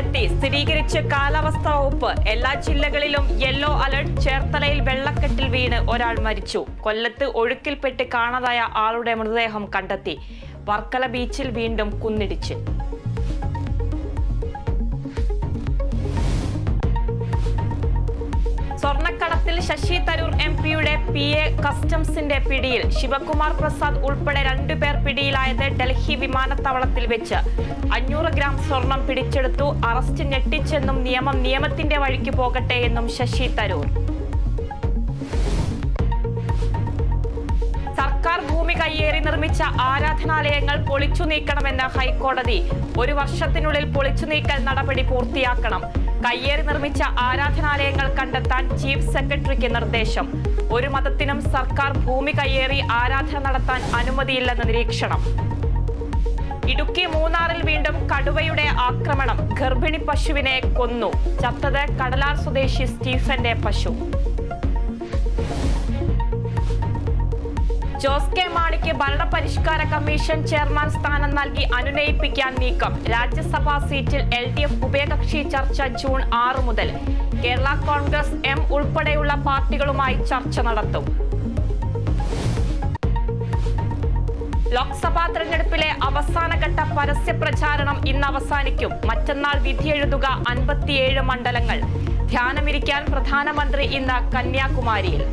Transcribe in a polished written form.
വെള്ളമെത്തി സ്ഥിരീകരിച്ച് കാലാവസ്ഥാ വകുപ്പ്. എല്ലാ ജില്ലകളിലും യെല്ലോ അലർട്ട്. ചേർത്തലയിൽ വെള്ളക്കെട്ടിൽ വീണ് ഒരാൾ മരിച്ചു. കൊല്ലത്ത് ഒഴുക്കിൽപ്പെട്ട് കാണാതായ ആളുടെ മൃതദേഹം കണ്ടെത്തി. വർക്കല ബീച്ചിൽ വീണ്ടും കുന്നിടിച്ച്. സ്വർണ്ണക്കടത്തിൽ ശശി തരൂർ MP-യുടെ PA കസ്റ്റംസിന്റെ പിടിയിൽ. ശിവകുമാർ പ്രസാദ് ഉൾപ്പെടെ 2 പേർ പിടിയിലായത് ഡൽഹി വിമാനത്താവളത്തിൽ വെച്ച്. 500 ഗ്രാം സ്വർണം പിടിച്ചെടുത്തു. അറസ്റ്റ് ഞെട്ടിച്ചെന്നും നിയമം നിയമത്തിന്റെ വഴിക്ക് പോകട്ടെ എന്നും ശശി തരൂർ. സർക്കാർ ഭൂമി കയ്യേറി നിർമ്മിച്ച ആരാധനാലയങ്ങൾ പൊളിച്ചു നീക്കണമെന്ന് ഹൈക്കോടതി. 1 വർഷത്തിനുള്ളിൽ പൊളിച്ചു നീക്കൽ നടപടി പൂർത്തിയാക്കണം. കയ്യേറി നിർമ്മിച്ച ആരാധനാലയങ്ങൾ കണ്ടെത്താൻ ചീഫ് സെക്രട്ടറിക്ക് നിർദ്ദേശം. ഒരു മതത്തിനും സർക്കാർ ഭൂമി കയ്യേറി ആരാധന നടത്താൻ അനുമതിയില്ലെന്ന് നിരീക്ഷണം. ഇടുക്കി മൂന്നാറിൽ വീണ്ടും കടുവയുടെ ആക്രമണം. ഗർഭിണി പശുവിനെ കൊന്നു. ചത്തത് കടലാർ സ്വദേശി സ്റ്റീഫന്റെ പശു. ജോസ് കെ മാണിക്ക് ഭരണപരിഷ്കാര കമ്മീഷൻ ചെയർമാൻ സ്ഥാനം നൽകി അനുനയിപ്പിക്കാൻ നീക്കം. രാജ്യസഭാ സീറ്റിൽ LDF ഉഭയകക്ഷി ചർച്ച ജൂൺ 6 മുതൽ. കേരള കോൺഗ്രസ് M ഉൾപ്പെടെയുള്ള പാർട്ടികളുമായി ചർച്ച നടത്തും. ലോക്സഭാ തെരഞ്ഞെടുപ്പിലെ അവസാനഘട്ട പരസ്യ പ്രചാരണം ഇന്ന് അവസാനിക്കും. മറ്റന്നാൾ വിധിയെഴുതുക 57 മണ്ഡലങ്ങൾ. ധ്യാനമിരിക്കാൻ പ്രധാനമന്ത്രി ഇന്ന് കന്യാകുമാരിയിൽ.